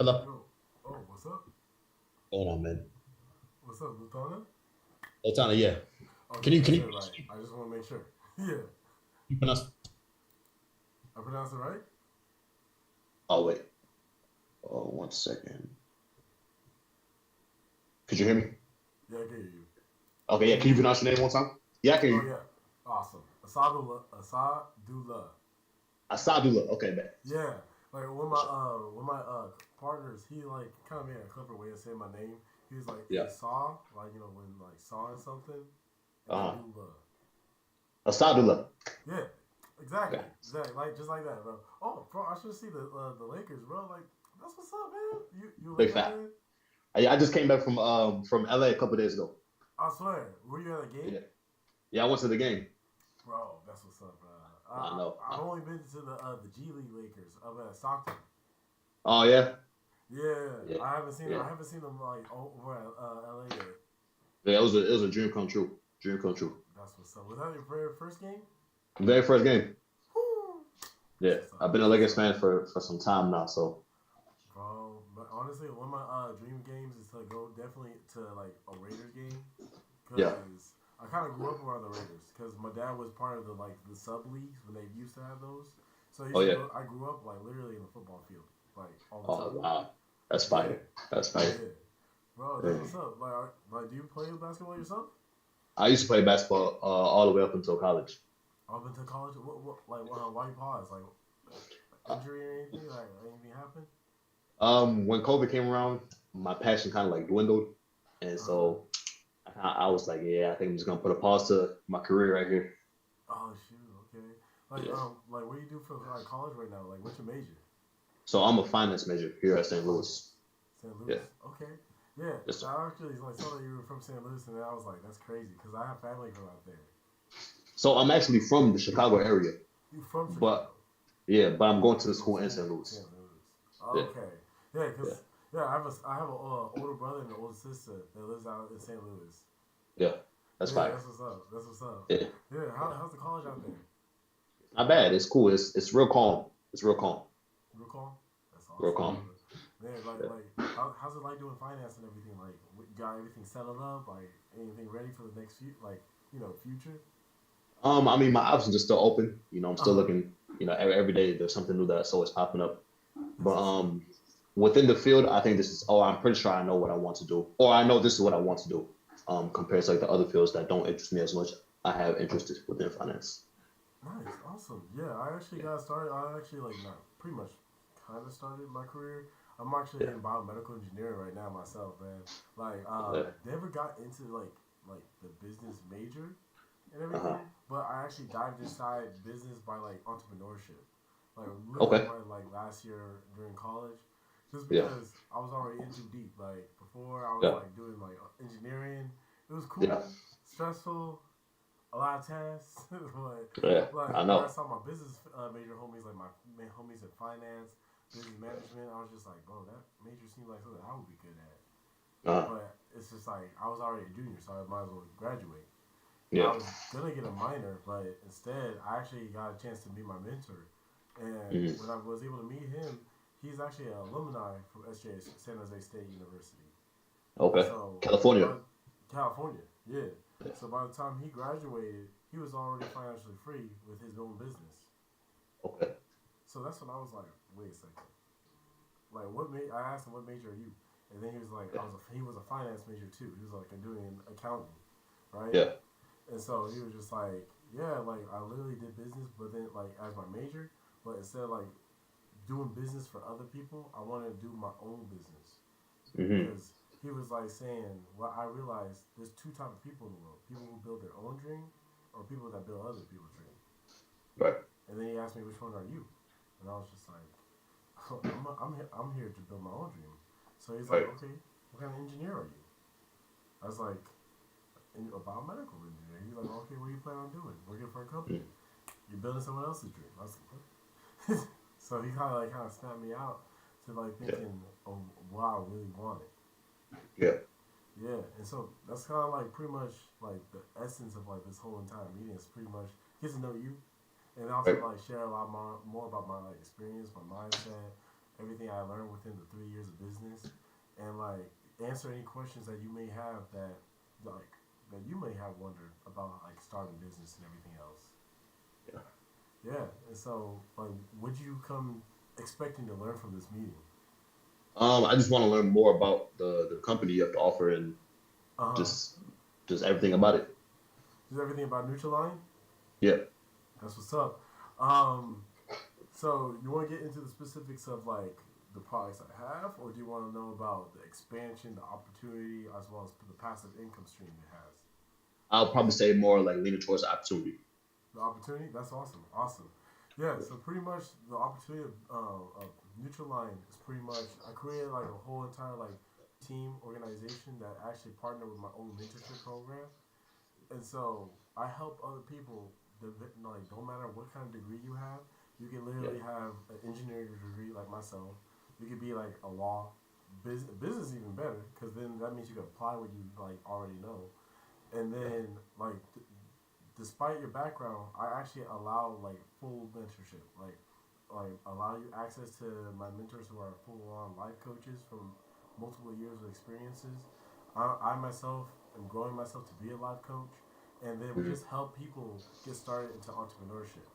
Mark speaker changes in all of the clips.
Speaker 1: Hello.
Speaker 2: Yo, oh, what's up?
Speaker 1: Hold on, man.
Speaker 2: What's up, Lotanna?
Speaker 1: Lotanna, yeah.
Speaker 2: Okay,
Speaker 1: Can you
Speaker 2: I
Speaker 1: can
Speaker 2: said
Speaker 1: you
Speaker 2: it right. I just want to make sure. Yeah,
Speaker 1: you pronounce?
Speaker 2: I pronounced it right?
Speaker 1: Oh wait. Oh, 1 second. Could you hear me?
Speaker 2: Yeah, I can hear you.
Speaker 1: Okay, yeah.
Speaker 2: Can you
Speaker 1: Can you
Speaker 2: hear me?
Speaker 1: pronounce your name one time? Yeah, I can hear
Speaker 2: Oh,
Speaker 1: you.
Speaker 2: yeah. Awesome. Asadullah. Asadullah.
Speaker 1: Asadullah. Okay, man.
Speaker 2: Yeah. Like,
Speaker 1: For sure.
Speaker 2: when my partners, he, like, kind of made a clever way of saying my name. He was like,
Speaker 1: Yeah.
Speaker 2: Saw, like, when, like, sawing something, and then
Speaker 1: Uh-huh.
Speaker 2: Dullah.
Speaker 1: Asadullah.
Speaker 2: Yeah. Exactly.
Speaker 1: Okay.
Speaker 2: Exactly. Like, just like that, bro. Oh, bro, I should see the Lakers, bro. Like, that's what's up, man. You a
Speaker 1: Big
Speaker 2: Laker
Speaker 1: fat.
Speaker 2: fan?
Speaker 1: Yeah, I just came back from LA a couple days ago.
Speaker 2: I swear. Were you at a game?
Speaker 1: Yeah. Yeah, I went to the game.
Speaker 2: Bro, that's what's up, bro.
Speaker 1: I know.
Speaker 2: I've only been to the G League Lakers up at Stockton.
Speaker 1: Oh yeah.
Speaker 2: Yeah,
Speaker 1: Yeah.
Speaker 2: I
Speaker 1: Yeah.
Speaker 2: haven't seen them like over at LA yet.
Speaker 1: Yeah, it was a dream come true. Dream come true.
Speaker 2: That's what's up. Was that your very first game?
Speaker 1: Very first game.
Speaker 2: Woo! That's
Speaker 1: Yeah.
Speaker 2: what's up.
Speaker 1: I've been a
Speaker 2: That's what's
Speaker 1: Lakers
Speaker 2: up,
Speaker 1: fan for some time now, so
Speaker 2: bro. But honestly, one of my dream games is to go definitely to like a Raiders game
Speaker 1: yeah.
Speaker 2: because I kind of grew up around the Raiders because my dad was part of the sub leagues when they used to have those. So I
Speaker 1: Oh
Speaker 2: used to
Speaker 1: yeah.
Speaker 2: go. I grew up like literally in the football field, like all the
Speaker 1: Oh
Speaker 2: time.
Speaker 1: wow. That's
Speaker 2: Yeah,
Speaker 1: fire. That's fire.
Speaker 2: yeah, bro. That's
Speaker 1: Yeah.
Speaker 2: what's up. Do you play basketball yourself?
Speaker 1: I used to play basketball all the way up until college.
Speaker 2: Up until college, why you pause? Like
Speaker 1: Uh,
Speaker 2: injury or anything? Like anything happened?
Speaker 1: when COVID came around, my passion kind of like dwindled, and
Speaker 2: Uh huh.
Speaker 1: so I was like, yeah, I think I'm just gonna put a pause to my career right here.
Speaker 2: Oh shoot. Okay.
Speaker 1: Yeah.
Speaker 2: Like what do you do for like college right now? Like what's your major?
Speaker 1: So I'm a finance major here at St.
Speaker 2: Finance.
Speaker 1: Louis.
Speaker 2: St.
Speaker 1: Yeah.
Speaker 2: Louis. Okay. Yeah.
Speaker 1: Yes, sir.
Speaker 2: I actually like saw that you were from St. Louis, and I was like, that's crazy because I have family from out there.
Speaker 1: So I'm actually from the Chicago area,
Speaker 2: You from
Speaker 1: but
Speaker 2: Chicago?
Speaker 1: yeah, but I'm going
Speaker 2: But
Speaker 1: to
Speaker 2: you
Speaker 1: the
Speaker 2: go to
Speaker 1: school in
Speaker 2: school
Speaker 1: St.
Speaker 2: in St.
Speaker 1: Louis.
Speaker 2: Louis.
Speaker 1: Yeah.
Speaker 2: Okay. Yeah,
Speaker 1: Yeah.
Speaker 2: cause I have an older brother and an older sister that lives out in St. Louis.
Speaker 1: Yeah. That's
Speaker 2: Yeah,
Speaker 1: fire.
Speaker 2: that's what's up. That's what's up.
Speaker 1: Yeah.
Speaker 2: Yeah, how's the college out there?
Speaker 1: Not bad. It's cool. It's real calm. It's real calm.
Speaker 2: Real calm. That's
Speaker 1: Real
Speaker 2: awesome,
Speaker 1: calm.
Speaker 2: brother. Man,
Speaker 1: Yeah.
Speaker 2: how's it like doing finance and everything? Like, got everything settled up? Like, anything ready for the next future?
Speaker 1: I mean, my options are still open. I'm
Speaker 2: Uh
Speaker 1: still
Speaker 2: huh.
Speaker 1: looking. Every day there's something new that's always popping up.
Speaker 2: That's
Speaker 1: But
Speaker 2: what's up.
Speaker 1: within the field, I think this is. Oh, I'm pretty sure I know what I want to do, or I know this is what I want to do. Compared to like the other fields that don't interest me as much, I have interested within finance.
Speaker 2: Nice, awesome. Yeah, I actually
Speaker 1: Yeah,
Speaker 2: got started. I actually like not pretty much kind of started my career. I'm actually
Speaker 1: yeah,
Speaker 2: in biomedical engineering right now myself, man. Like,
Speaker 1: yeah.
Speaker 2: never got into like the business major and
Speaker 1: Uh huh.
Speaker 2: everything, but I actually dived inside business by like entrepreneurship. Like literally
Speaker 1: Okay.
Speaker 2: probably like last year during college, just
Speaker 1: Yeah,
Speaker 2: because I was already in too deep. Like before, I was
Speaker 1: yeah,
Speaker 2: like doing like engineering. It was
Speaker 1: yeah,
Speaker 2: cool, stressful, a lot of tasks. but
Speaker 1: yeah. I
Speaker 2: when I
Speaker 1: know.
Speaker 2: saw my business major homies, like my main homies in finance, business management, I was just like, bro, that major seems like something I would be good at.
Speaker 1: Uh,
Speaker 2: But it's just like I was already a junior, so I might as well graduate. And I
Speaker 1: yeah.
Speaker 2: was gonna get a minor, but instead I actually got a chance to meet my mentor. And
Speaker 1: Mm.
Speaker 2: when I was able to meet him, he's actually an alumni from SJ San Jose State University. And
Speaker 1: Okay.
Speaker 2: so,
Speaker 1: California.
Speaker 2: by California, yeah. So by the time he graduated, he was already financially free with his own business.
Speaker 1: Okay.
Speaker 2: So that's when I was like, wait a second. Like, I asked him, what major are you? And then he was like,
Speaker 1: Yeah.
Speaker 2: he was a finance major too. He was like, I'm doing accounting, right?
Speaker 1: Yeah.
Speaker 2: And so he was just like, yeah, like I literally did business, but then like as my major, but instead of like doing business for other people, I wanted to do my own business.
Speaker 1: Hmm.
Speaker 2: Because he was like saying, well, I realized there's two type of people in the world: people who build their own dream, or people that build other people's dream.
Speaker 1: Right.
Speaker 2: And then he asked me, which one are you? And I was just like, I'm here to build my own dream. So he's like,
Speaker 1: Right.
Speaker 2: okay, what kind of engineer are you? I was like, a biomedical engineer. He's like, okay, what do you plan on doing? Working for a company.
Speaker 1: Mm.
Speaker 2: You're building someone else's dream. I was like, what? So he kind of snapped me out to like
Speaker 1: Yeah.
Speaker 2: thinking of what I really wanted.
Speaker 1: Yeah.
Speaker 2: Yeah, and so that's kind of like pretty much like the essence of like this whole entire meeting is pretty much get to know you, and also
Speaker 1: Right.
Speaker 2: like share a lot more about my like experience, my mindset, everything I learned within the 3 years of business, and like answer any questions that you may have like that you may have wondered about like starting business and everything else.
Speaker 1: Yeah.
Speaker 2: Yeah, and so like, would you come expecting to learn from this meeting?
Speaker 1: I just want to learn more about the company you have to offer and
Speaker 2: Uh huh.
Speaker 1: just just everything about it.
Speaker 2: Just everything about Nutrilite.
Speaker 1: Yeah.
Speaker 2: That's what's up. Um, so you want to get into the specifics of like the products I have, or do you want to know about the expansion, the opportunity, as well as the passive income stream it has?
Speaker 1: I'll probably say more like leaning towards opportunity.
Speaker 2: The opportunity? That's awesome. Awesome. Yeah, so pretty much the opportunity of Nutrilite is pretty much I created like a whole entire like team organization that actually partnered with my own mentorship program, and so I help other people. Like, don't matter what kind of degree you have, you can
Speaker 1: Yeah.
Speaker 2: literally have an engineering degree like myself. You could be like a law, business is even better because then that means you can apply what you like already know, and then like despite your background, I actually allow like full mentorship, like allow you access to my mentors who are full on life coaches from multiple years of experiences. I myself am growing myself to be a life coach, and then we
Speaker 1: Mhm.
Speaker 2: just help people get started into entrepreneurship.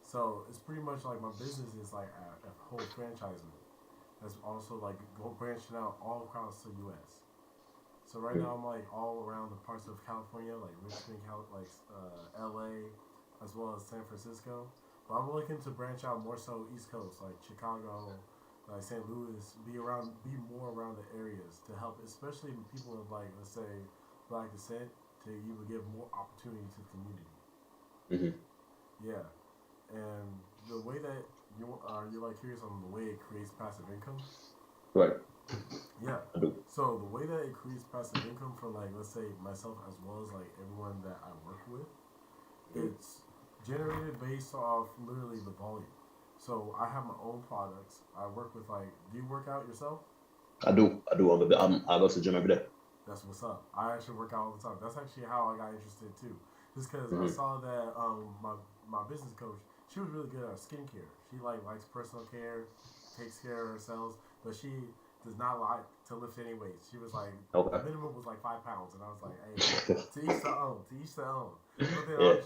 Speaker 2: So it's pretty much like my business is like a whole franchisement. That's also like go branching out all across the U.S. So right
Speaker 1: Mhm.
Speaker 2: now I'm like all around the parts of California, like Richmond, L.A., as well as San Francisco. But I'm looking to branch out more so East Coast, like Chicago, like St. Louis, be more around the areas to help, especially people of like let's say black descent, to even give more opportunity to the community.
Speaker 1: Mhm.
Speaker 2: Yeah, and the way that you're like curious on the way it creates passive income.
Speaker 1: Right.
Speaker 2: Yeah.
Speaker 1: I do.
Speaker 2: So the way that it creates passive income for like let's say myself as well as like everyone that I work with,
Speaker 1: Mhm.
Speaker 2: it's generated based off literally the volume. So I have my own products. I work with like do you work out yourself?
Speaker 1: I do. I do. I go to the gym every day.
Speaker 2: That's what's up. I actually work out all the time. That's actually how I got interested too. Just because I
Speaker 1: Hmm.
Speaker 2: saw that my business coach, she was really good at skincare. She like likes personal care, takes care of herself, but she does not like to lift any weights. She was like the
Speaker 1: Okay.
Speaker 2: minimum was like 5 pounds, and I was like, hey, to each their own, to each their own. But then
Speaker 1: Yeah.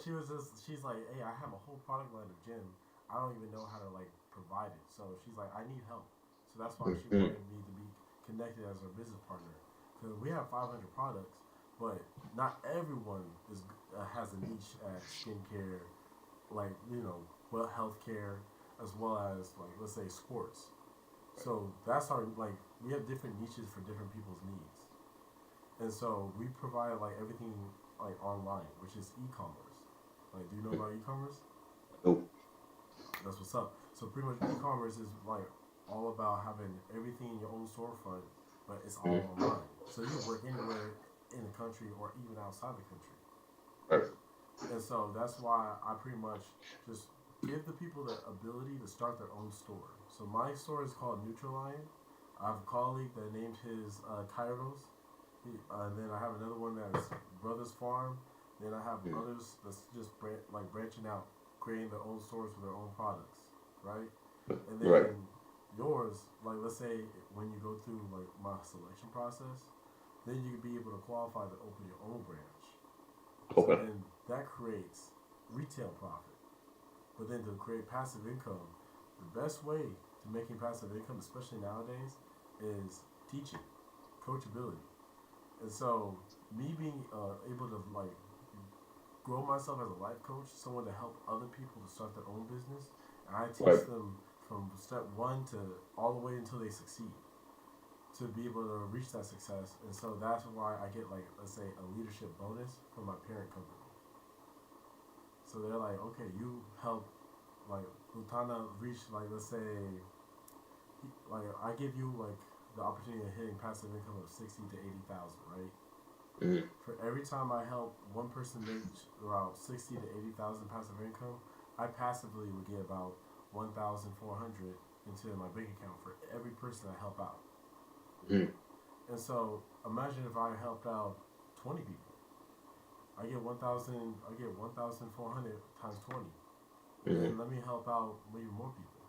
Speaker 2: she's like, hey, I have a whole product line of gym. I don't even know how to like provide it. So she's like, I need help. So that's why she
Speaker 1: Mhm.
Speaker 2: wanted me to be connected as her business partner. Because we have 500 products, but not everyone has a niche at skincare, like well, healthcare, as well as like let's say sports. So that's our like we have different niches for different people's needs, and so we provide like everything like online, which is e-commerce. Like, do you know about e-commerce?
Speaker 1: I do.
Speaker 2: That's what's up. So pretty much e-commerce is like all about having everything in your own storefront, but it's all
Speaker 1: Mhm.
Speaker 2: online. So you can work anywhere in the country or even outside the country.
Speaker 1: Right.
Speaker 2: And so that's why I pretty much just give the people the ability to start their own store. So my store is called Neutral Lion. I have a colleague that named his Kairos. And then I have another one that's Brothers Farm. Then I have
Speaker 1: Mhm.
Speaker 2: others that's just like branching out, creating their own stores for their own products, right? And
Speaker 1: Right.
Speaker 2: then yours, like let's say when you go through like my selection process, then you can be able to qualify to open your own branch. So
Speaker 1: Okay.
Speaker 2: then that creates retail profit. But then to create passive income, the best way to making passive income, especially nowadays, is teaching, coachability. And so me being able to like grow myself as a life coach, someone to help other people to start their own business, and I
Speaker 1: Right.
Speaker 2: teach them from step one to all the way until they succeed to be able to reach that success. And so that's why I get like let's say a leadership bonus from my parent company. So they're like, okay, you help like Lotanna reach like let's say like I give you like the opportunity of hitting passive income of 60 to 80,000, right?
Speaker 1: Mhm.
Speaker 2: For every time I help one person make around 60 to 80,000 passive income, I passively would get about 1,400 into my bank account for every person I help out.
Speaker 1: Mhm.
Speaker 2: And so imagine if I helped out 20 people, I get 1,000. I get 1,400 times 20.
Speaker 1: Mhm.
Speaker 2: Then let me help out maybe more people.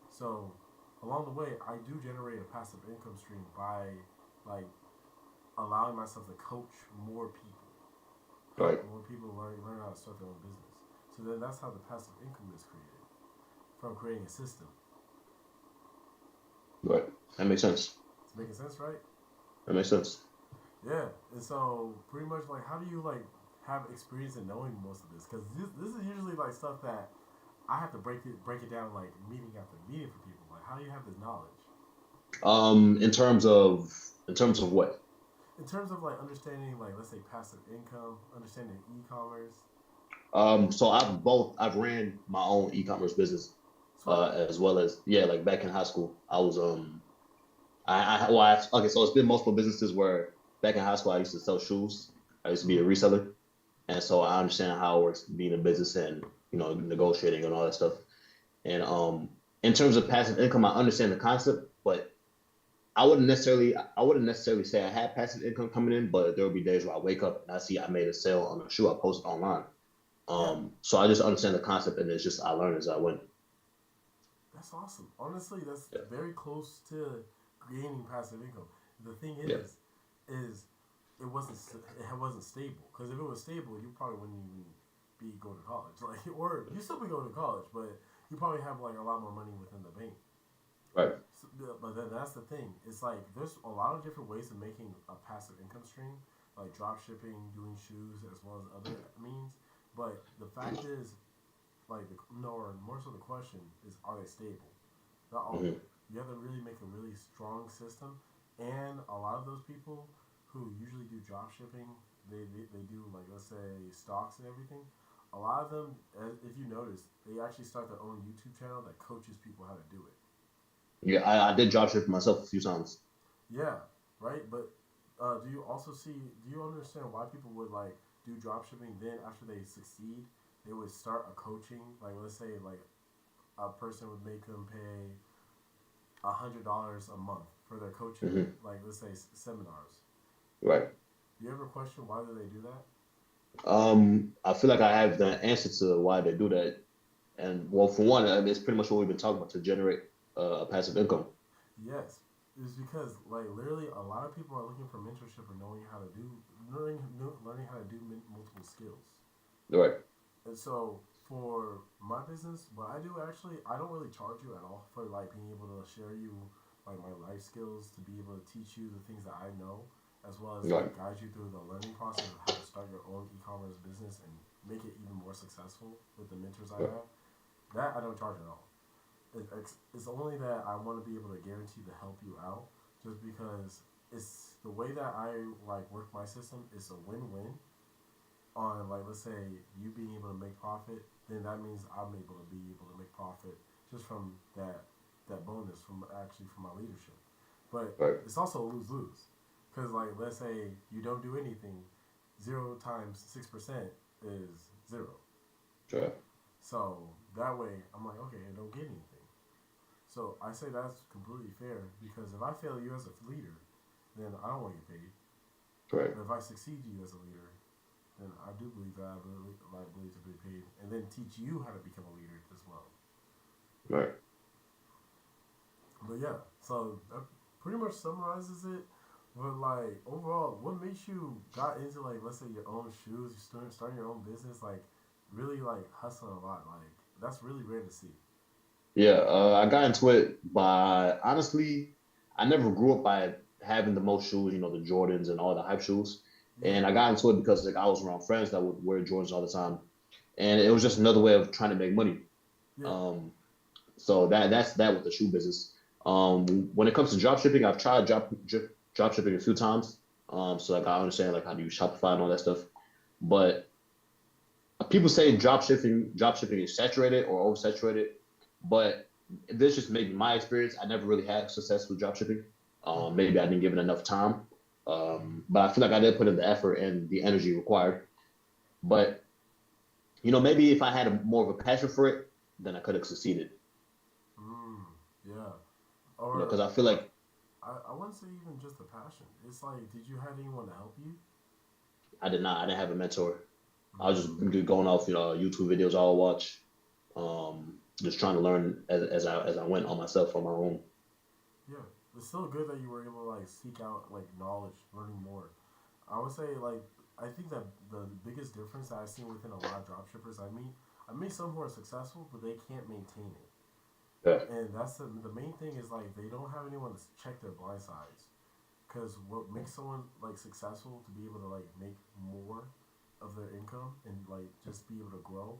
Speaker 2: So along the way, I do generate a passive income stream by like allowing myself to coach more people, help
Speaker 1: Right.
Speaker 2: more people learn how to start their own business. So then that's how the passive income is created from creating a system.
Speaker 1: Right. That makes sense.
Speaker 2: It's making sense, right?
Speaker 1: That makes sense.
Speaker 2: Yeah. And so pretty much like, how do you like have experience in knowing most of this? Because this is usually like stuff that I have to break it down like meeting after meeting for people. Like, how do you have this knowledge?
Speaker 1: In terms of what?
Speaker 2: In terms of like understanding like let's say passive income, understanding e-commerce.
Speaker 1: So I've ran my own e-commerce business,
Speaker 2: Sweat.
Speaker 1: as well as, yeah, like back in high school, I was okay, so it's been multiple businesses where back in high school I used to sell shoes. I used to be a
Speaker 2: Mm-hmm.
Speaker 1: reseller, and so I understand how it works being a business and negotiating and all that stuff. And in terms of passive income, I understand the concept, but I wouldn't necessarily say I had passive income coming in, but there will be days where I wake up and I see I made a sale on a shoe I posted online.
Speaker 2: Yeah,
Speaker 1: So I just understand the concept, and it's just I learn as I went.
Speaker 2: that's awesome. Honestly, that's
Speaker 1: Yeah,
Speaker 2: very close to gaining passive income. The thing
Speaker 1: yeah,
Speaker 2: is it wasn't stable. Because if it was stable, you probably wouldn't even be go to college. Like, or you still be going to college, but you probably have like a lot more money within the bank.
Speaker 1: right.
Speaker 2: So, but then that's the thing. It's like there's a lot of different ways of making a passive income stream, like drop shipping, doing shoes, as well as other means. But the fact is, like, no, or more so the question is, are they stable? Not all of
Speaker 1: Hmm.
Speaker 2: it. You have to really make a really strong system, and a lot of those people who usually do drop shipping, they do like let's say stocks and everything. A lot of them, if you notice, they actually start their own YouTube channel that coaches people how to do it.
Speaker 1: Yeah, I did job ship myself a few times.
Speaker 2: Yeah, right. But do you also see? Do you understand why people would like do drop shipping? Then after they succeed, they would start a coaching. Like let's say like a person would make them pay $100 a month for their coaching.
Speaker 1: Hmm.
Speaker 2: Like let's say seminars.
Speaker 1: Right.
Speaker 2: Do you ever question why do they do that?
Speaker 1: I feel like I have the answer to why they do that, and well, for one, I mean, it's pretty much what we've been talking about to generate passive income.
Speaker 2: Yes, it's because like literally a lot of people are looking for mentorship or knowing how to do learning how to do multiple skills.
Speaker 1: Right.
Speaker 2: And so for my business, what I do actually, I don't really charge you at all for like being able to share you like my life skills to be able to teach you the things that I know, as well as
Speaker 1: Right.
Speaker 2: like guide you through the learning process of how to start your own e-commerce business and make it even more successful with the mentors I
Speaker 1: Right.
Speaker 2: have. That I don't charge at all. It's only that I want to be able to guarantee to help you out, just because it's the way that I like work my system. It's a win-win on like let's say you being able to make profit, then that means I'm able to be able to make profit just from that bonus from actually from my leadership. But
Speaker 1: Right.
Speaker 2: it's also a lose lose because like let's say you don't do anything, 0 times 6% is zero.
Speaker 1: Sure.
Speaker 2: So that way I'm like okay, I don't get anything. So I say that's completely fair because if I fail you as a leader, then I don't want to get paid.
Speaker 1: Right.
Speaker 2: But if I succeed you as a leader, then I do believe that I believe to be paid, and then teach you how to become a leader as well.
Speaker 1: Right.
Speaker 2: But yeah, so that pretty much summarizes it. But like overall, what makes you got into like let's say your own shoes, you starting your own business, like really like hustling a lot. Like that's really rare to see.
Speaker 1: Yeah. I got into it by honestly, I never grew up by having the most shoes, the Jordans and all the hype shoes.
Speaker 2: Yeah,
Speaker 1: And I got into it because like I was around friends that would wear Jordans all the time, and it was just another way of trying to make money.
Speaker 2: yeah.
Speaker 1: Um, so that's that with the shoe business. When it comes to drop shipping, I've tried drop shipping a few times. So like I understand like how to use Shopify and all that stuff, but people say drop shipping is saturated or oversaturated, but this just maybe my experience. I never really had success with drop shipping.
Speaker 2: Mm-hmm.
Speaker 1: Maybe I didn't give it enough time. But I feel like I did put in the effort and the energy required. But maybe if I had more of a passion for it, then I could have succeeded.
Speaker 2: Mm, yeah.
Speaker 1: Because
Speaker 2: Or
Speaker 1: I feel like
Speaker 2: I wouldn't say even just the passion. It's like, did you have anyone to help you?
Speaker 1: I did not. I didn't have a mentor. I was
Speaker 2: Mm,
Speaker 1: just going off, YouTube videos I'll watch, just trying to learn as I went on myself on my own.
Speaker 2: Yeah, it's still good that you were able to like seek out like knowledge, learning more. I would say like I think that the biggest difference that I've seen within a lot of dropshippers I meet some who are successful, but they can't maintain it.
Speaker 1: Yeah,
Speaker 2: And that's the main thing is like they don't have anyone to check their blind sides. Because what makes someone like successful to be able to like make more of their income and like just be able to grow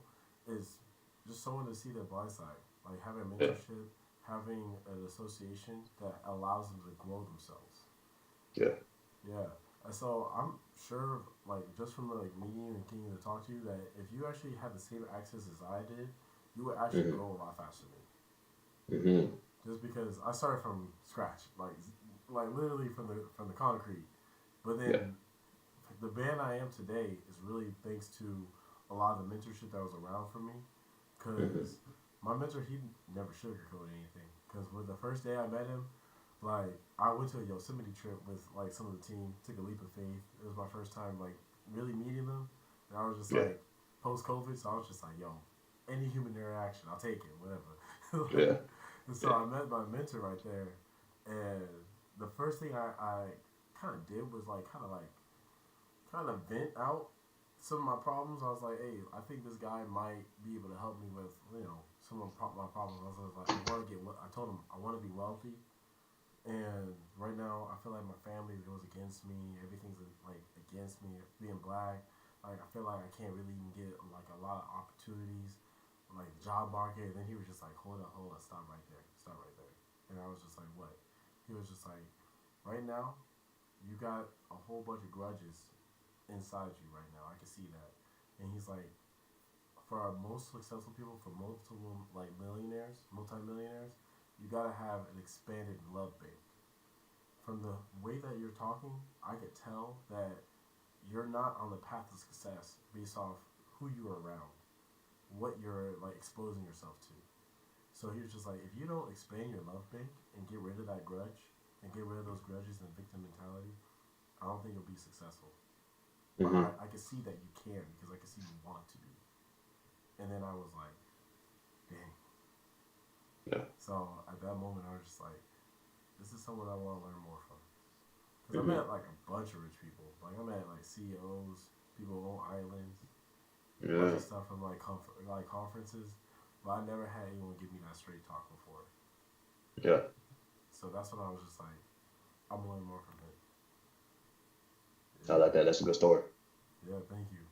Speaker 2: is just someone to see their blind side. Like having a
Speaker 1: yeah,
Speaker 2: mentorship, having an association that allows them to grow themselves.
Speaker 1: yeah.
Speaker 2: Yeah. And so I'm sure, like, just from like meeting and getting to talk to you, that if you actually had the same access as I did, you would actually
Speaker 1: Mm-hmm.
Speaker 2: grow a lot faster than me.
Speaker 1: Mm-hmm.
Speaker 2: Just because I started from scratch, like literally from the concrete. But
Speaker 1: Yeah.
Speaker 2: then the band I am today is really thanks to a lot of the mentorship that was around for me.
Speaker 1: Mm-hmm.
Speaker 2: Cause my mentor he never sugarcoated anything. Cause with the first day I met him, like I went to a Yosemite trip with like some of the team, took a leap of faith. It was my first time like really meeting them, and I was just
Speaker 1: Yeah.
Speaker 2: like post COVID, so I was just like, yo, any human interaction, I'll take it, whatever.
Speaker 1: Yeah.
Speaker 2: Like, and so
Speaker 1: Yeah.
Speaker 2: I met my mentor right there, and the first thing I kind of did was like kind of vent out some of my problems. I was like, hey, I think this guy might be able to help me with some of my problems. I was like, I want to get. I told him I want to be wealthy, and right now I feel like my family goes against me. Everything's like against me. Being black, like I feel like I can't really even get like a lot of opportunities, like job market. And then he was just like, hold up, stop right there. And I was just like, what? He was just like, right now you got a whole bunch of grudges inside you right now. I can see that. And he's like, for our most successful people, for multiple like millionaires, multimillionaires, you gotta have an expanded love bank. From the way that you're talking, I could tell that you're not on the path to success based off who you're around, what you're like exposing yourself to. So he was just like, if you don't expand your love bank and get rid of that grudge and get rid of those grudges and victim mentality, I don't think you'll be successful. But
Speaker 1: Mm-hmm.
Speaker 2: I can see that you can because I can see you want to be. And then I was like, dang.
Speaker 1: Yeah.
Speaker 2: So at that moment, I was just like, this is someone I want to learn more from. Because I
Speaker 1: Mm-hmm.
Speaker 2: met like a bunch of rich people. Like I met like CEOs, people who own islands, a bunch
Speaker 1: Yeah.
Speaker 2: of stuff from like like conferences. But I never had anyone give me that straight talk before.
Speaker 1: Yeah.
Speaker 2: So that's when I was just like, I'm gonna learn more from him.
Speaker 1: I
Speaker 2: Yeah,
Speaker 1: like that. That's a good story.
Speaker 2: yeah, thank you.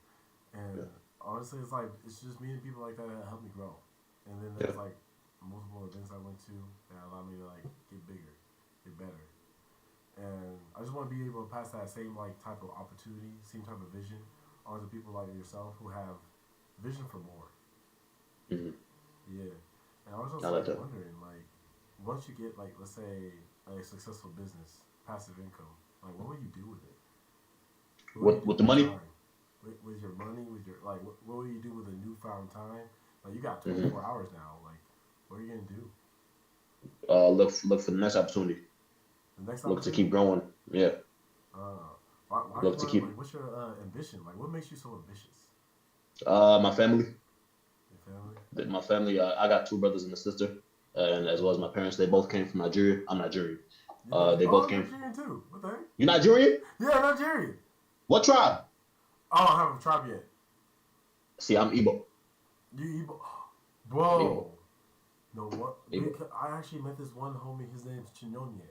Speaker 2: And
Speaker 1: Yeah.
Speaker 2: honestly, it's like it's just meeting people like that that help me grow. And then
Speaker 1: Yeah.
Speaker 2: there's like multiple events I went to that allowed me to like get bigger, get better. And I just want to be able to pass that same like type of opportunity, same type of vision on to people like yourself who have vision for more.
Speaker 1: Mm-hmm.
Speaker 2: Yeah. And I was
Speaker 1: I
Speaker 2: just
Speaker 1: like
Speaker 2: like
Speaker 1: that.
Speaker 2: wondering, like, once you get like let's say a successful business, passive income, like what will you do with it? What will you do
Speaker 1: With
Speaker 2: with
Speaker 1: the
Speaker 2: your
Speaker 1: money?
Speaker 2: time? With your money, with your like, what will you do with a newfound time? Like you got
Speaker 1: Mm-hmm.
Speaker 2: 24 hours now. Like, what are you gonna do?
Speaker 1: Look for the next opportunity.
Speaker 2: The next
Speaker 1: Look to
Speaker 2: opportunity?
Speaker 1: keep growing. Yeah.
Speaker 2: Uh, why
Speaker 1: Look to
Speaker 2: like
Speaker 1: keep
Speaker 2: what's your ambition? Like, what makes you so ambitious?
Speaker 1: my family.
Speaker 2: Your family?
Speaker 1: My family. I got two brothers and a sister, and as well as my parents. They both came from Nigeria. I'm Nigerian. They
Speaker 2: Oh,
Speaker 1: both
Speaker 2: I'm
Speaker 1: came.
Speaker 2: Nigerian too. What the heck?
Speaker 1: You Nigerian?
Speaker 2: Yeah, Nigerian.
Speaker 1: What tribe?
Speaker 2: Oh, I haven't tried yet.
Speaker 1: See, I'm Igbo.
Speaker 2: You Igbo?
Speaker 1: I'm Igbo.
Speaker 2: Bro, no what?
Speaker 1: Igbo.
Speaker 2: I actually met this one homie. His name's Chinonye.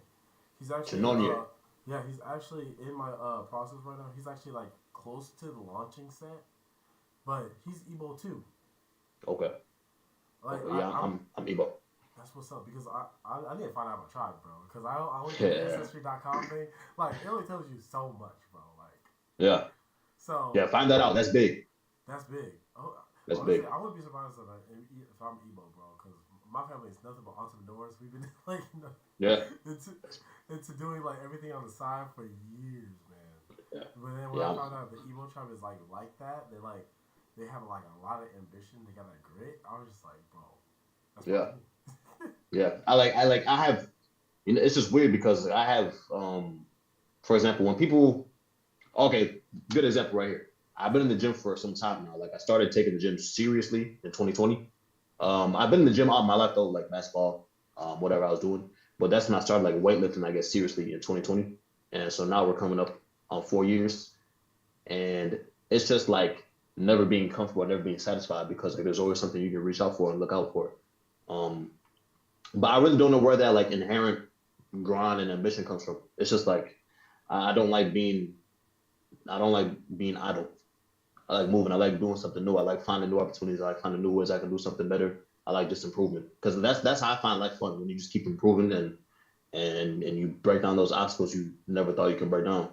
Speaker 2: He's actually
Speaker 1: Chinonye.
Speaker 2: yeah, he's actually in my process right now. He's actually like close to the launching set, but he's Igbo too.
Speaker 1: Okay.
Speaker 2: Like
Speaker 1: Okay. Yeah, I'm Igbo.
Speaker 2: that's what's up because I need to find out my tribe, bro. Because I went to the
Speaker 1: Yeah.
Speaker 2: ancestry.com thing. Like it only tells you so much, bro. Like
Speaker 1: Yeah.
Speaker 2: so
Speaker 1: Yeah. Find that out. That's big.
Speaker 2: that's big. Oh,
Speaker 1: That's
Speaker 2: honestly,
Speaker 1: big.
Speaker 2: I wouldn't be surprised if I'm Igbo, bro. Because my family is nothing but entrepreneurs. We've been like
Speaker 1: Yeah.
Speaker 2: into into doing like everything on the side for years, man.
Speaker 1: Yeah.
Speaker 2: But then when I
Speaker 1: Yeah.
Speaker 2: found out the Igbo tribe is like that, they have like a lot of ambition. They got that grit. I was just like, bro, that's
Speaker 1: Yeah.
Speaker 2: probably me.
Speaker 1: Yeah. I have. It's just weird because I have. For example, when people. Okay. Good example right here. I've been in the gym for some time now. Like I started taking the gym seriously in 2020. I've been in the gym all my life though, like basketball, whatever I was doing. But that's when I started like weightlifting, I guess, seriously in 2020. And so now we're coming up on 4 years, and it's just like never being comfortable, never being satisfied because like there's always something you can reach out for and look out for. Um, but I really don't know where that like inherent grind and ambition comes from. It's just like I don't like being I don't like being idle. I like moving. I like doing something new. I like finding new opportunities. I like finding new ways I can do something better. I like just improvement because that's how I find life fun when you just keep improving and you break down those obstacles you never thought you could break down.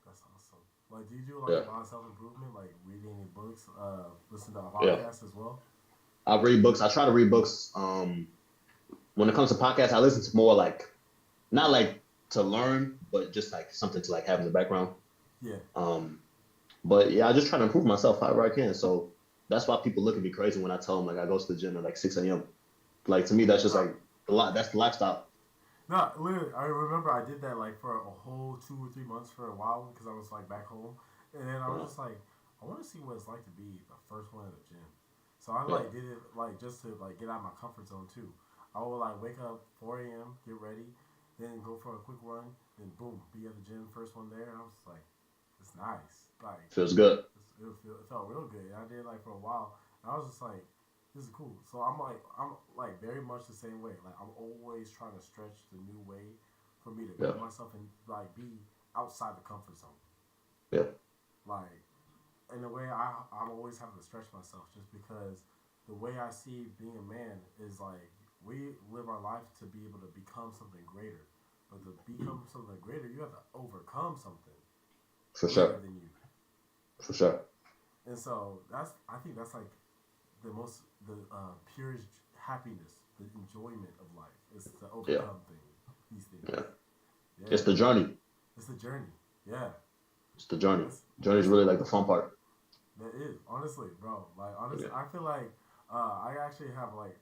Speaker 2: That's awesome. Like, do you do like
Speaker 1: Yeah,
Speaker 2: a lot of self improvement, like reading any books, listen to a
Speaker 1: yeah.
Speaker 2: podcast as well?
Speaker 1: I read books. I try to read books. When it comes to podcasts, I listen to more like not like to learn, but just like something to like have in the background.
Speaker 2: Yeah,
Speaker 1: Um, but yeah, I just try to improve myself however I can. So that's why people look at me crazy when I tell them like I go to the gym at like 6 a.m. Like to me, that's just
Speaker 2: no,
Speaker 1: like a lot. That's the lifestyle.
Speaker 2: no. Literally, I remember I did that like for a whole 2 or 3 months for a while because I was like back home, and then I was
Speaker 1: Uh,
Speaker 2: just like, I want to see what it's like to be the first one at the gym. So I
Speaker 1: yeah,
Speaker 2: like did it like just to like get out of my comfort zone too. I would like wake up 4 a.m., get ready, then go for a quick run, then boom, be at the gym, first one there, and I was like, it's nice. Like
Speaker 1: feels good.
Speaker 2: it felt real good. And I did like for a while. And I was just like, this is cool. So I'm like very much the same way. Like I'm always trying to stretch the new way for me to
Speaker 1: Yeah,
Speaker 2: grow myself and like be outside the comfort zone.
Speaker 1: yeah,
Speaker 2: Like in a way, I'm always having to stretch myself just because the way I see being a man is like we live our life to be able to become something greater. But to become something greater, you have to overcome something
Speaker 1: for
Speaker 2: greater
Speaker 1: sure,
Speaker 2: than you.
Speaker 1: for sure.
Speaker 2: And so I think that's like the purest happiness, the enjoyment of life is to
Speaker 1: Yeah,
Speaker 2: overcome these things.
Speaker 1: yeah. It's
Speaker 2: Yeah,
Speaker 1: the journey.
Speaker 2: it's the journey. Yeah,
Speaker 1: It's the journey.
Speaker 2: that's
Speaker 1: Journey is
Speaker 2: that's the
Speaker 1: really like the fun part.
Speaker 2: that is honestly, bro. Like honestly,
Speaker 1: Yeah,
Speaker 2: I feel like I actually have like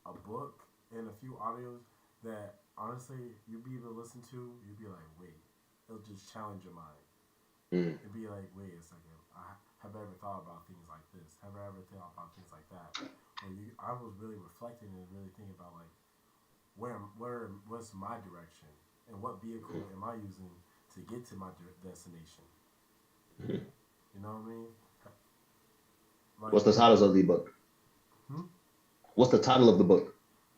Speaker 2: a book and a few audios that honestly you'd be able to listen to. You'd be like, wait, it'll just challenge your mind.
Speaker 1: mm,
Speaker 2: It'd be like, wait a second, have I ever thought about things like this? Have I ever thought about things like that? Where I was really reflecting and really thinking about like what's my direction and what vehicle
Speaker 1: mm,
Speaker 2: am I using to get to my destination?
Speaker 1: mm.
Speaker 2: You know what I mean? Like,
Speaker 1: What's the titles of the book?
Speaker 2: hmm?
Speaker 1: What's the title of the book?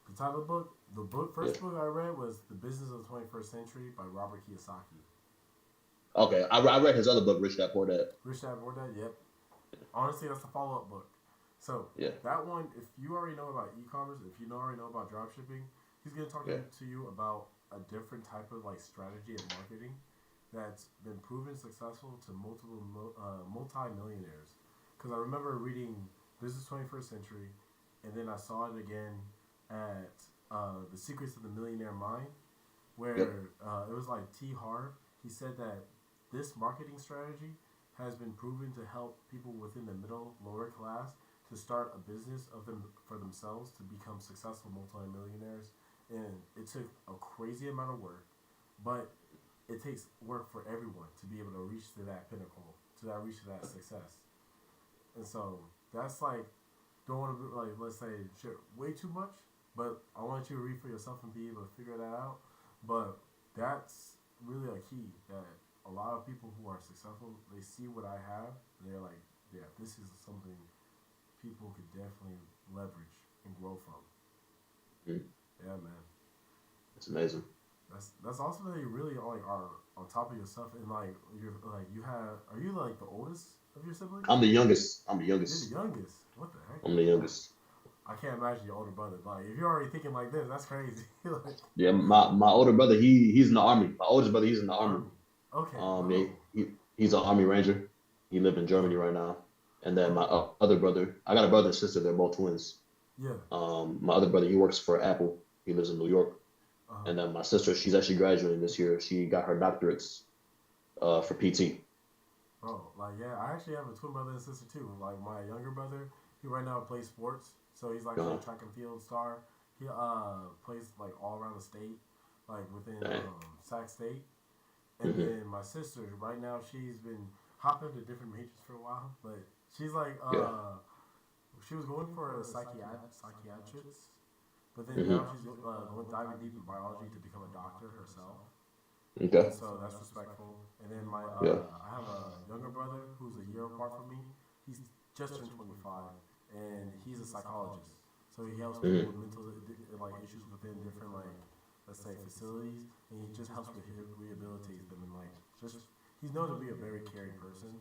Speaker 2: The title of the book,
Speaker 1: Yeah.
Speaker 2: first book I read was The Business of the 21st Century by Robert Kiyosaki.
Speaker 1: Okay, I read his other book, Rich Dad Poor Dad.
Speaker 2: Rich Dad Poor Dad, yep. Honestly, that's the follow up book. So
Speaker 1: Yeah,
Speaker 2: that one, if you already know about e-commerce, if you already know about drop shipping, he's gonna talk
Speaker 1: yeah,
Speaker 2: to you about a different type of like strategy of marketing that's been proven successful to multiple multi-millionaires. Because I remember reading Business 21st Century, and then I saw it again at The Secrets of the Millionaire Mind,
Speaker 1: yep,
Speaker 2: where it was like T. Harv. He said that this marketing strategy has been proven to help people within the middle lower class to start a business of them for themselves to become successful multimillionaires. And it took a crazy amount of work, but it takes work for everyone to be able to reach to that pinnacle, to that reach to that success. And so that's like don't want to like let's say shit way too much, but I want you to read for yourself and be able to figure that out. But that's really a key that a lot of people who are successful they see what I have and they're like, yeah, this is something people could definitely leverage and grow from.
Speaker 1: mm,
Speaker 2: Yeah, man.
Speaker 1: it's amazing.
Speaker 2: That's awesome that you really like are on top of your stuff and like you're like you have are you like the oldest of your siblings?
Speaker 1: I'm the youngest. I'm the
Speaker 2: You're the
Speaker 1: youngest.
Speaker 2: youngest. What the heck?
Speaker 1: I'm the youngest.
Speaker 2: I can't imagine your older brother. Like, if you're already thinking like this, that's crazy. Like,
Speaker 1: Yeah, my older brother, he's in the army. My oldest brother, he's in the army.
Speaker 2: army. Okay,
Speaker 1: Yeah,
Speaker 2: bro.
Speaker 1: he's an army ranger. He lives in Germany
Speaker 2: Okay,
Speaker 1: right now. And then my
Speaker 2: bro.
Speaker 1: other brother, I got a brother and sister. They're both twins.
Speaker 2: Yeah.
Speaker 1: My other brother, he works for Apple. He lives in New York.
Speaker 2: Uh huh.
Speaker 1: And then my sister, she's actually graduating this year. She got her doctorates for PT.
Speaker 2: Bro, like, yeah, I actually have a twin brother and sister too. Like, my younger brother, he right now plays sports. So he's
Speaker 1: Uh,
Speaker 2: actually a track and field star. He plays like all around the state, like within
Speaker 1: dang.
Speaker 2: Sac State. And
Speaker 1: Hmm.
Speaker 2: then my sister, right now, she's been hopping to different majors for a while, but she's like
Speaker 1: Yeah.
Speaker 2: she was going for a psychiatrist, But then now
Speaker 1: Mm-hmm.
Speaker 2: she's going diving deep in biology to become a doctor herself, and
Speaker 1: Okay.
Speaker 2: so that's respectful. And then
Speaker 1: Yeah.
Speaker 2: I have a younger brother who's a year apart from me. He's just turned 25, and he's a psychologist. So he helps people with
Speaker 1: Mm-hmm.
Speaker 2: mental like issues within different like let's say facilities, and he just helps rehabilitate them and like just he's known to be a very caring person.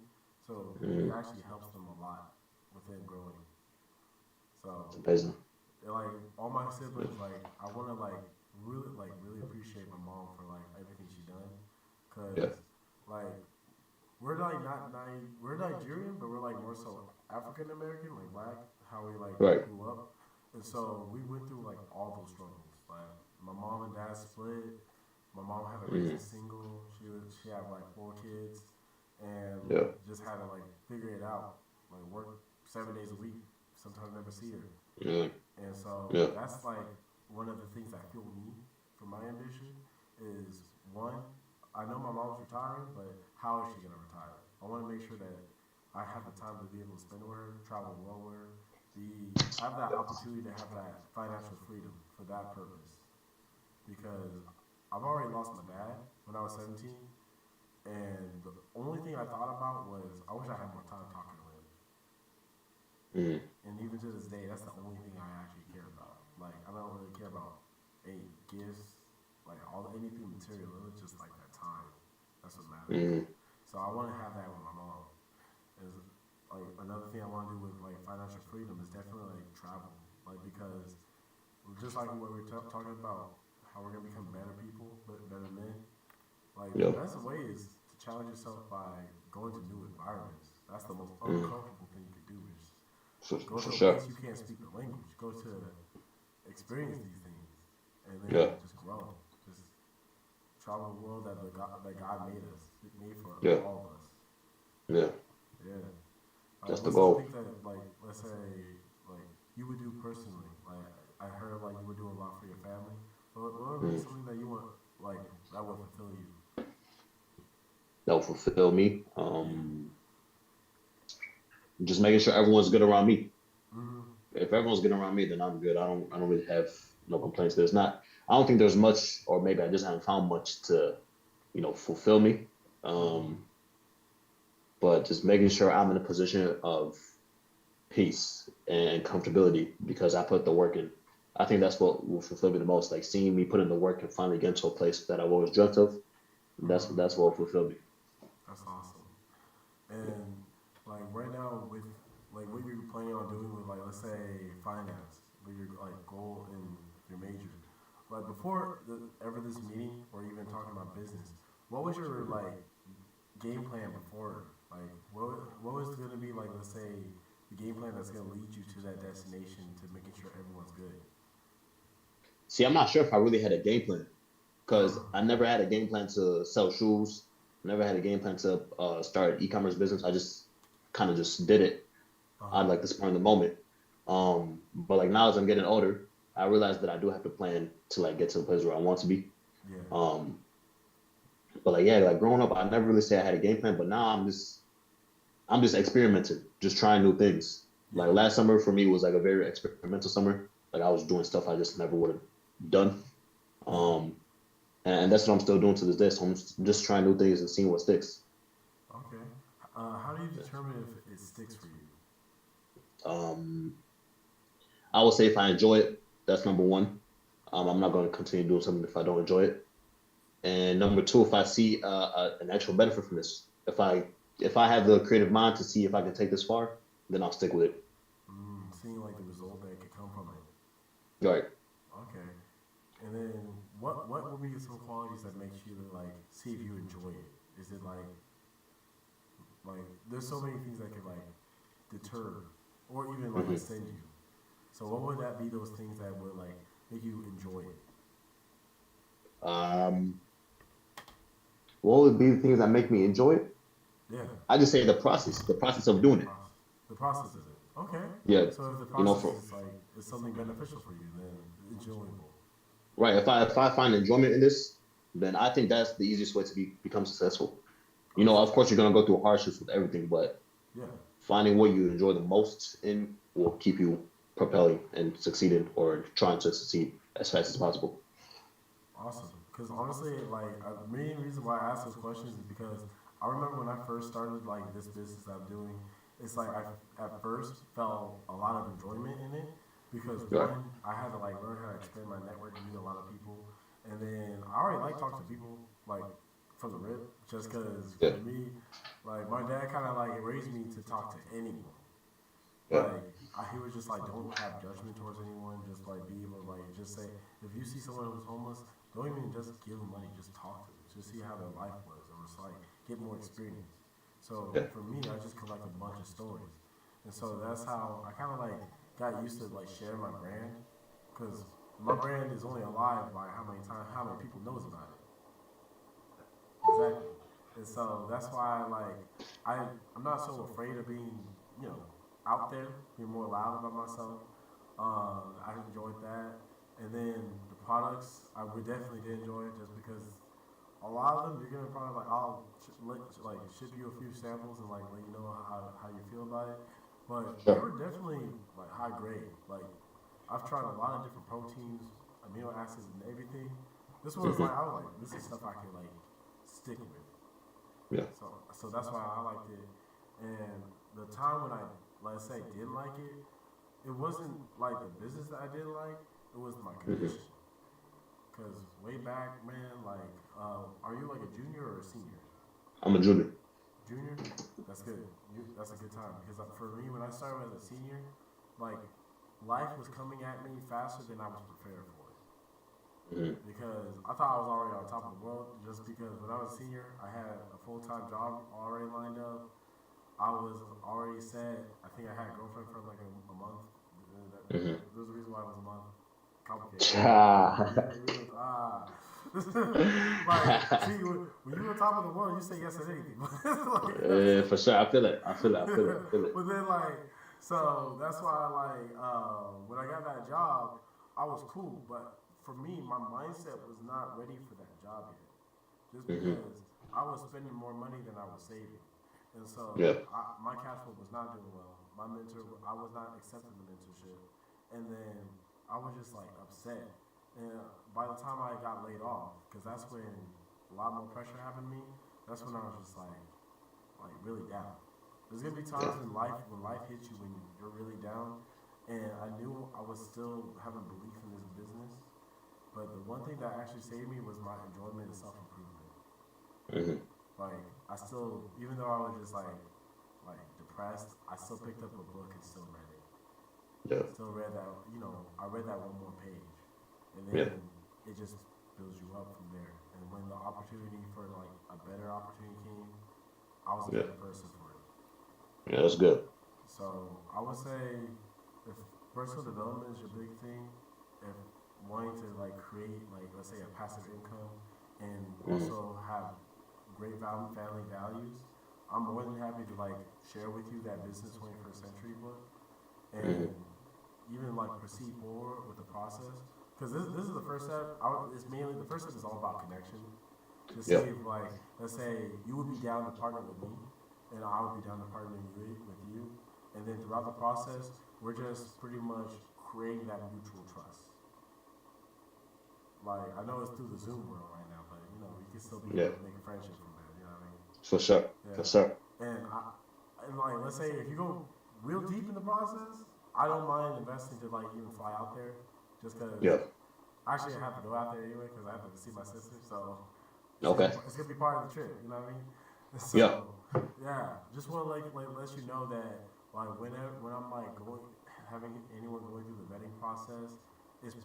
Speaker 2: So he
Speaker 1: Mm-hmm.
Speaker 2: actually helps them a lot within growing.
Speaker 1: It's
Speaker 2: So
Speaker 1: amazing.
Speaker 2: like all my siblings, like I want to like really appreciate my mom for like everything she done,
Speaker 1: Yeah.
Speaker 2: cause like we're like we're Nigerian, but we're like more so African American, like black, how we like
Speaker 1: Right.
Speaker 2: grew up, and so we went through like all those struggles. Like my mom and dad split. My mom had to raise us
Speaker 1: Mm-hmm.
Speaker 2: single. She had like 4 kids, and
Speaker 1: Yeah.
Speaker 2: just had to like figure it out. Like work 7 days a week, sometimes never see her.
Speaker 1: Yeah.
Speaker 2: And so
Speaker 1: Yeah.
Speaker 2: that's like one of the things that fuel me for my ambition is one, I know my mom's retiring, but how is she gonna retire? I want to make sure that I have the time to be able to spend with her, travel well with her, be have that opportunity to have that financial freedom for that purpose. Because I've already lost my dad when I was 17, and the only thing I thought about was I wish I had more time talking to him.
Speaker 1: Mm-hmm.
Speaker 2: And even to this day, that's the only thing I actually care about. Like I don't really care about any gifts, like anything material. It was just like that time. That's what matters.
Speaker 1: Mm-hmm.
Speaker 2: So I want to have that with my mom. Is like another thing I want to do with like financial freedom is definitely like travel. Like because just like what we're talking about, how we're gonna become better people, better men. Like the
Speaker 1: Yeah.
Speaker 2: best way is to challenge yourself by going to new environments. That's the most
Speaker 1: Mm-hmm.
Speaker 2: uncomfortable thing you could do. Is go
Speaker 1: For
Speaker 2: to a
Speaker 1: sure.
Speaker 2: place you can't speak the language. Go to experience these things, and
Speaker 1: Yeah.
Speaker 2: then just grow. Just travel the world that God made us, made for
Speaker 1: Yeah.
Speaker 2: all of us.
Speaker 1: Yeah.
Speaker 2: Yeah.
Speaker 1: That's the
Speaker 2: What's some
Speaker 1: goal.
Speaker 2: things that like let's say like you would do personally? Like I heard like you would do a lot for your family. What would be
Speaker 1: Mm.
Speaker 2: something that you want like that would fulfill you?
Speaker 1: That will fulfill me.
Speaker 2: Yeah.
Speaker 1: Just making sure everyone's good around me.
Speaker 2: Mm-hmm.
Speaker 1: If everyone's good around me, then I'm good. I don't really have no complaints. There's not. I don't think there's much, or maybe I just haven't found much to fulfill me.
Speaker 2: Mm-hmm.
Speaker 1: Um, but just making sure I'm in a position of peace and comfortability because I put the work in. I think that's what will fulfill me the most. Like seeing me put in the work and finally get to a place that I've always dreamt of.
Speaker 2: Mm-hmm.
Speaker 1: That's what will fulfill me.
Speaker 2: That's awesome.
Speaker 1: Yeah.
Speaker 2: And like right now with like what you're planning on doing with like let's say finance, with your like goal in your major. Like before ever this meeting or even talking about business, what was your like game plan before? Like what was going to be like let's say the game plan that's going to lead you to that destination to making sure everyone's good.
Speaker 1: See, I'm not sure if I really had a game plan because
Speaker 2: Uh,
Speaker 1: I never had a game plan to sell shoes. Never had a game plan to start an e-commerce business. I just kind of just did it
Speaker 2: uh,
Speaker 1: on like the spur of the moment. But like now as I'm getting older, I realize that I do have to plan to like get to the place where I want to be.
Speaker 2: yeah.
Speaker 1: Um, but like yeah, like growing up, I never really say I had a game plan. But now I'm just experimenting, just trying new things. Like
Speaker 2: Yeah.
Speaker 1: last summer for me was like a very experimental summer. Like I was doing stuff I just never would have done.
Speaker 2: Yeah.
Speaker 1: Um, and that's what I'm still doing to this day. So I'm just trying new things and seeing what sticks.
Speaker 2: Okay. How do you determine if it sticks for you?
Speaker 1: Um, I would say if I enjoy it, that's number one. I'm not going to continue doing something if I don't enjoy it. And number two, if I see an actual benefit from this, if I have the creative mind to see if I can take this far, then I'll stick with it.
Speaker 2: Seeing like the result that could come from it.
Speaker 1: Right.
Speaker 2: Okay. And then what would be some qualities that makes you like see if you enjoy it? Is it like there's so many things that could like deter or even like
Speaker 1: Hmm.
Speaker 2: ascend you. So what would that be those things that would like make you enjoy it?
Speaker 1: Um, what would be the things that make me enjoy it?
Speaker 2: Yeah.
Speaker 1: I just say the process of doing it.
Speaker 2: Process. The process is it. Okay.
Speaker 1: Yeah,
Speaker 2: So if the process
Speaker 1: for
Speaker 2: is like is something beneficial for you, then enjoyable.
Speaker 1: right. If I find enjoyment in this, then I think that's the easiest way to become successful.
Speaker 2: Okay.
Speaker 1: Of course, you're gonna go through hardships with everything, but
Speaker 2: Yeah.
Speaker 1: finding what you enjoy the most in will keep you propelling and succeeding or trying to succeed as fast as possible.
Speaker 2: Awesome. Because honestly, like the main reason why I ask those questions is because I remember when I first started like this business that I'm doing, it's like I at first felt a lot of enjoyment in it because
Speaker 1: Right.
Speaker 2: one, I had to like learn how to expand my network and meet a lot of people, and then I already like talking to people like from the rip, just because
Speaker 1: Yeah.
Speaker 2: for me, like my dad kind of like raised me to talk to anyone.
Speaker 1: Yeah.
Speaker 2: Like he was just like, don't have judgment towards anyone. Just like be able to like just say if you see someone who's homeless, don't even just give them money. Just talk to them. Just see how their life was, or just like get more experience. So
Speaker 1: Yeah.
Speaker 2: for me, I just collect a bunch of stories, and so that's how I kind of like got used to like share my brand, because my brand is only alive by how many people knows about it. Exactly. And so that's why like I I'm not so afraid of being, you know, out there, being more loud about myself. I enjoyed that. And then the products I would definitely did enjoy it just because a lot of them you're gonna probably like like ship you a few samples and like let you know how you feel about it. But they were
Speaker 1: Sure.
Speaker 2: definitely like high grade. Like I've tried a lot of different proteins, amino acids, and everything. This one was like I was like this is stuff I can like stick with.
Speaker 1: Yeah.
Speaker 2: So that's why I liked it. And the time when I let's say didn't like it, it wasn't like the business that I didn't like. It was my condition. Cause way back, man, like, are you like a junior or a senior?
Speaker 1: I'm a junior.
Speaker 2: Junior, that's good. That's a good time because for me, when I started as a senior, like life was coming at me faster than I was prepared for it.
Speaker 1: Hmm.
Speaker 2: Because I thought I was already on top of the world. Just because when I was a senior, I had a full time job already lined up. I was already set. I think I had a girlfriend for like a month.
Speaker 1: Hmm.
Speaker 2: There's a reason why it was a month. Complicated.
Speaker 1: Ah.
Speaker 2: Reasons, like, see, when you're on top of the world, you say yes to anything. Like,
Speaker 1: Yeah, for sure. I feel it. I feel it. I feel it. I feel it.
Speaker 2: but then, like, so that's why, like, when I got that job, I was cool. But for me, my mindset was not ready for that job yet. Just
Speaker 1: Hmm.
Speaker 2: because I was spending more money than I was saving. And so
Speaker 1: Yeah.
Speaker 2: my cash flow was not doing well. My mentor, I was not accepting the mentorship. And then I was just like upset. And by the time I got laid off, because that's when a lot more pressure happened to me, that's when I was just like really down. There's gonna be
Speaker 1: Yeah.
Speaker 2: times in life when life hits you when you're really down, and I knew I was still having belief in this business. But the one thing that actually saved me was my enjoyment and self improvement.
Speaker 1: Hmm.
Speaker 2: Like I still, even though I was just like depressed, I still picked up a book and still read it.
Speaker 1: Yeah.
Speaker 2: Still read that, you know, I read that one more page, and
Speaker 1: Yeah.
Speaker 2: then it just builds you up from there. And when the opportunity for like a better opportunity came, I was a
Speaker 1: Yeah.
Speaker 2: better person for it.
Speaker 1: Yeah. That's good.
Speaker 2: So I would say if personal development is your big thing, if wanting to like create like let's say a passive income and
Speaker 1: Hmm.
Speaker 2: also have great family values, I'm more than happy to like share with you that business 21st century book
Speaker 1: Hmm.
Speaker 2: and even like proceed forward with the process. Because this is the first step. It's mainly the first step is all about connection to see
Speaker 1: Yeah.
Speaker 2: if like let's say you would be down to partner with me, and I would be down to partner with you, and then throughout the process, we're just pretty much creating that mutual trust. Like I know it's through the Zoom world right now, but you know we can still be
Speaker 1: Yeah.
Speaker 2: making friendships from there. You know what I mean?
Speaker 1: For sure. For sure.
Speaker 2: Yeah. And like let's say if you go real deep in the process, I don't mind investing to like even fly out there, just because.
Speaker 1: Yeah.
Speaker 2: Actually, I have to go out there anyway because I have to see my sister. So
Speaker 1: Okay.
Speaker 2: it's gonna be part of the trip. You know what I mean?
Speaker 1: Yeah.
Speaker 2: So yeah, just want to like let you know that like when I'm like going having anyone going through the vetting process, it's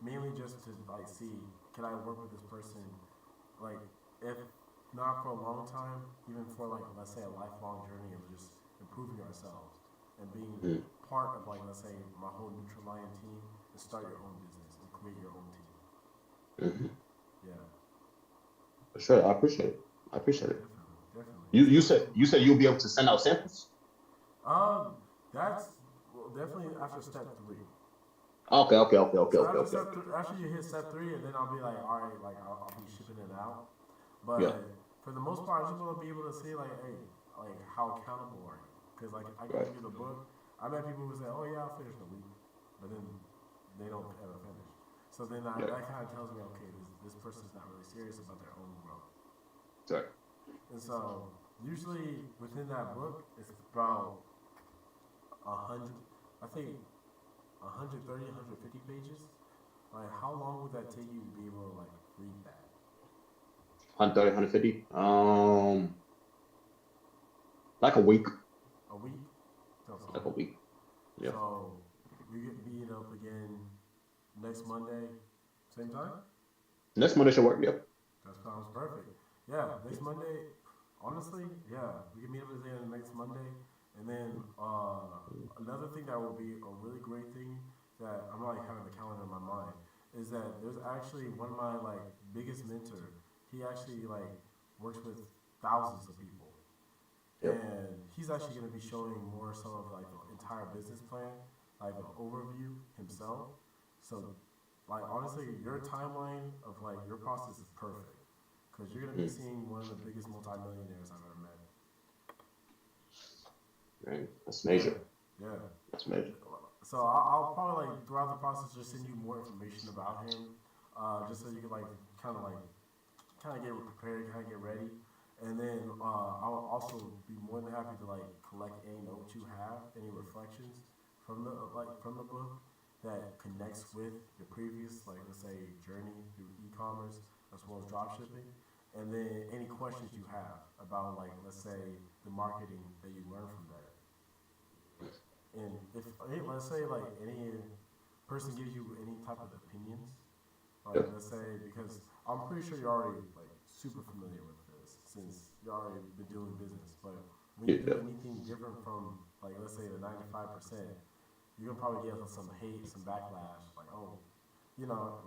Speaker 2: mainly just to like see can I work with this person like if not for a long time, even for like let's say a lifelong journey of just improving ourselves and being
Speaker 1: Hmm.
Speaker 2: part of like let's say my whole Neutral Lion team and start your own business and create your own team.
Speaker 1: Hmm.
Speaker 2: Yeah,
Speaker 1: For sure. I appreciate it. I appreciate it.
Speaker 2: definitely, definitely.
Speaker 1: You
Speaker 2: It's
Speaker 1: you
Speaker 2: definitely
Speaker 1: said you said you'll be able to send out samples.
Speaker 2: that's well, definitely after step three.
Speaker 1: Okay. Okay. Okay. Okay.
Speaker 2: So
Speaker 1: Okay. Okay.
Speaker 2: after you hit step three, and then I'll be like, all right, like I'll be shipping it out.
Speaker 1: Yeah.
Speaker 2: But for the most part, I just want to be able to see like, hey, like how accountable are you? Because like I can
Speaker 1: Right.
Speaker 2: give you the book. I met people who say, oh yeah, I'll finish in a week. but then they don't ever finish. So then
Speaker 1: Yeah.
Speaker 2: that kind of tells me, okay, this person's not really serious about their own growth.
Speaker 1: Sorry.
Speaker 2: And so usually within that book, it's about 100, I think 130, 150 pages. Like, how long would that take you to be able to like read that?
Speaker 1: 130, 150. Like a week.
Speaker 2: A week?
Speaker 1: Like a week. Yeah.
Speaker 2: So we get meet up again next Monday, same time.
Speaker 1: Next Monday should work. Yep.
Speaker 2: That sounds perfect. Yeah, next Monday. Honestly, yeah, we can meet up again next Monday, and then another thing that will be a really great thing that I'm like having the calendar in my mind is that there's actually one of my like biggest mentor. He actually like works with thousands of people,
Speaker 1: Yep.
Speaker 2: and he's actually going to be showing more so of like the entire business plan, like an overview himself. So, like honestly, your timeline of like your process is perfect because you're going to be
Speaker 1: Mm.
Speaker 2: seeing one of the biggest multimillionaires I've ever met.
Speaker 1: Right. That's
Speaker 2: Yeah,
Speaker 1: major.
Speaker 2: yeah.
Speaker 1: That's major.
Speaker 2: So I'll probably like throughout the process just send you more information about him, just so you can like kind of get prepared, kind of get ready, and then I'll also be more than happy to like collect any notes you have, any reflections from the from the book that connects with your previous like let's say journey through e-commerce as well as drop shipping, and then any questions you have about like let's say the marketing that you learned from there. And if let's say like any person gives you any type of opinions, like
Speaker 1: Yep.
Speaker 2: let's say because I'm pretty sure you're already like super familiar with this since you already been doing business. But when you do
Speaker 1: Yep.
Speaker 2: anything different from like let's say the 95%, you're gonna probably get some hate, some backlash. Like oh,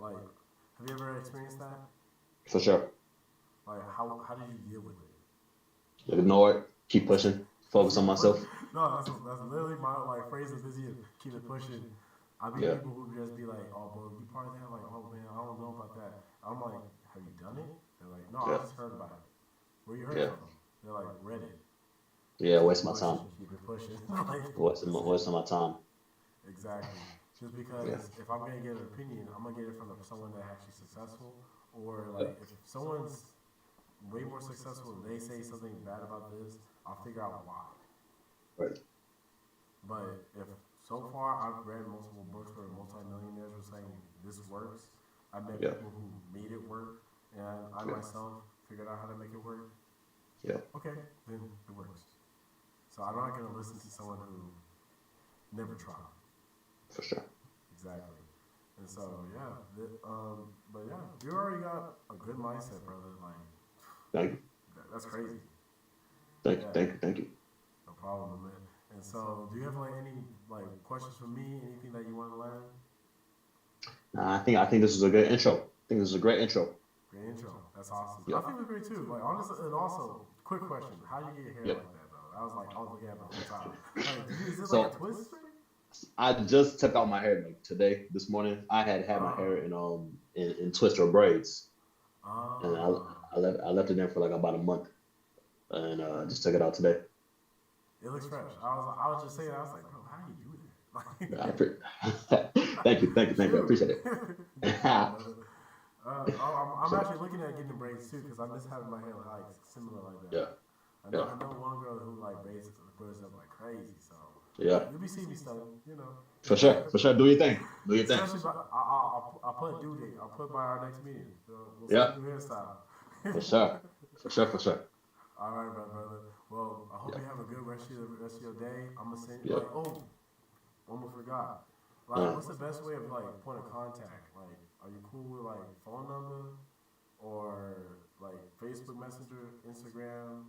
Speaker 2: like have you ever experienced that?
Speaker 1: For sure.
Speaker 2: Like how did you deal with it?
Speaker 1: Ignore it. Keep pushing. Focus on
Speaker 2: Keep pushing.
Speaker 1: myself.
Speaker 2: No, that's literally my like phrase of this year. Keep it pushing. I meet
Speaker 1: Yeah.
Speaker 2: people who just be like, "Oh, bro, you part of that?" Like, "Oh man, I don't know about that." I'm like, "Have you done it?" They're like, "No, I
Speaker 1: Yeah.
Speaker 2: just heard about it." Where you heard it
Speaker 1: Yeah.
Speaker 2: from? They're like, "Reddit."
Speaker 1: Yeah.
Speaker 2: Keep
Speaker 1: Waste
Speaker 2: it
Speaker 1: my
Speaker 2: pushing.
Speaker 1: time.
Speaker 2: Keep it pushing. Like,
Speaker 1: Waste my time.
Speaker 2: exactly. Just
Speaker 1: Yeah.
Speaker 2: because if I'm gonna get an opinion, I'm gonna get it from someone that actually successful, or
Speaker 1: Yeah.
Speaker 2: like if someone's way more successful and they say something bad about this, I'll figure out why.
Speaker 1: Right.
Speaker 2: But if so far I've read multiple books where multimillionaires were saying this works, I met
Speaker 1: Yeah.
Speaker 2: people who made it work, and I
Speaker 1: Yeah.
Speaker 2: myself figured out how to make it work.
Speaker 1: Yeah.
Speaker 2: Okay, then it works. So I'm not gonna listen to someone who never tried.
Speaker 1: For sure.
Speaker 2: Exactly. And so yeah, but yeah, you already got a good mindset, brother. Like
Speaker 1: Thank you.
Speaker 2: that's crazy.
Speaker 1: Thank you.
Speaker 2: Yeah,
Speaker 1: Thank you. Thank you.
Speaker 2: no problem, man. And so, do you have like any like questions for me? Anything that you want to learn?
Speaker 1: Nah, I think this is a good intro. I think this is a great intro.
Speaker 2: Great intro. That's awesome. I
Speaker 1: Yep.
Speaker 2: think it was great too. Like honestly, and also, quick question: how do you get hair
Speaker 1: Yep.
Speaker 2: like that, though? I was looking at it the whole time. Like, is it like a
Speaker 1: So
Speaker 2: twist thing?
Speaker 1: I just took out my hair like today, this morning. I had my
Speaker 2: Oh,
Speaker 1: hair in twister braids, and
Speaker 2: oh,
Speaker 1: I left it in for like about a month, and just took it out today.
Speaker 2: it looks fresh. I was just saying. I was like, bro, how do you do that?
Speaker 1: I
Speaker 2: Like,
Speaker 1: pre- thank you. I
Speaker 2: shoot,
Speaker 1: appreciate it.
Speaker 2: no problem, brother. I'm actually looking at getting braids too because I miss having my hair like similar like that.
Speaker 1: Yeah. Yeah.
Speaker 2: I know one girl who like braids up like crazy. So
Speaker 1: Yeah.
Speaker 2: you'll be seeing me stunning, you know.
Speaker 1: For sure. For sure. Do your thing. Do your thing.
Speaker 2: Especially by I'll put a due date. I'll put by our next meeting. So we'll see
Speaker 1: Yeah.
Speaker 2: a new hairstyle.
Speaker 1: For sure. For sure. For sure.
Speaker 2: All right, my brother. Well, I hope
Speaker 1: Yeah.
Speaker 2: you have a good rest of your day. I'm gonna send
Speaker 1: Yeah.
Speaker 2: like almost forgot. Like,
Speaker 1: Uh,
Speaker 2: what's the best way of like point of contact? Like, are you cool with like phone number or like Facebook Messenger, Instagram?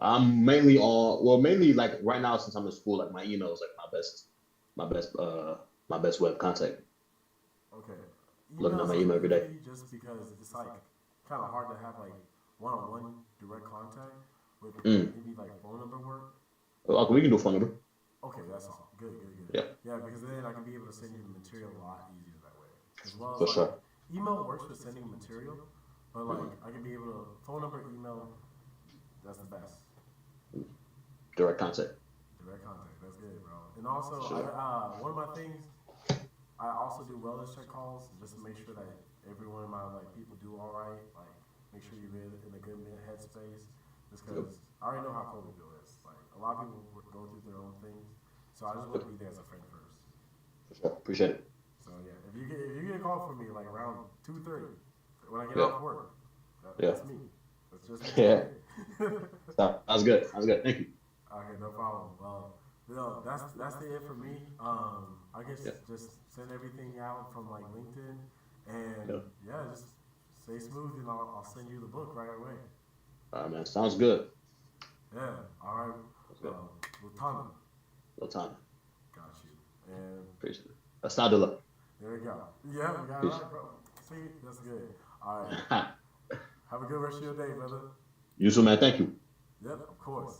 Speaker 1: I'm mainly on. Well, mainly like right now since I'm in school, like my email is like my best, my best web contact.
Speaker 2: Okay.
Speaker 1: Looking at
Speaker 2: Emails
Speaker 1: my
Speaker 2: are
Speaker 1: email every day.
Speaker 2: iffy just because it's like kind of hard to have like one-on-one direct contact with
Speaker 1: Mm.
Speaker 2: maybe like phone number work.
Speaker 1: Okay, we can do phone number.
Speaker 2: Okay, that's all. Good, good, good.
Speaker 1: Yeah.
Speaker 2: Yeah, because then I can be able to send you the material a lot easier that way. As well as
Speaker 1: For
Speaker 2: like
Speaker 1: sure.
Speaker 2: email works for sending material, but like
Speaker 1: Hmm.
Speaker 2: I can be able to phone number, email. That's the best.
Speaker 1: Direct contact.
Speaker 2: Direct contact. That's good, bro. And also,
Speaker 1: Sure.
Speaker 2: one of my things I also do wellness check calls just to make sure that every one of my like people do all right. Like make sure you're in a good headspace. Just
Speaker 1: Yep.
Speaker 2: because I already know how Cloverdale is. Like a lot of people go through their own things, so I just want
Speaker 1: Yep.
Speaker 2: to be there as a friend first.
Speaker 1: For sure. Appreciate it.
Speaker 2: So yeah, if you get a call from me like around 2:30 when I get
Speaker 1: Yeah.
Speaker 2: off work,
Speaker 1: Yeah.
Speaker 2: that's me. That's just me
Speaker 1: Yeah.
Speaker 2: talking.
Speaker 1: Sounds good. Sounds good. Thank you.
Speaker 2: Okay, no problem. Well, that's the it for me. I guess
Speaker 1: Yeah.
Speaker 2: just send everything out from like LinkedIn,
Speaker 1: Yeah.
Speaker 2: and yeah, just stay smooth, and I'll send you the book right away.
Speaker 1: All right, man. Sounds good.
Speaker 2: Yeah. All right.
Speaker 1: Sounds good.
Speaker 2: Lotanna,
Speaker 1: Lotanna.
Speaker 2: got you. And
Speaker 1: Appreciate it. Astadullah.
Speaker 2: there we go. Yeah, we got it
Speaker 1: Peace.
Speaker 2: right, bro. See, that's good. All right. Have a good rest of your day, brother.
Speaker 1: You too, man. Thank you.
Speaker 2: Yep, of course.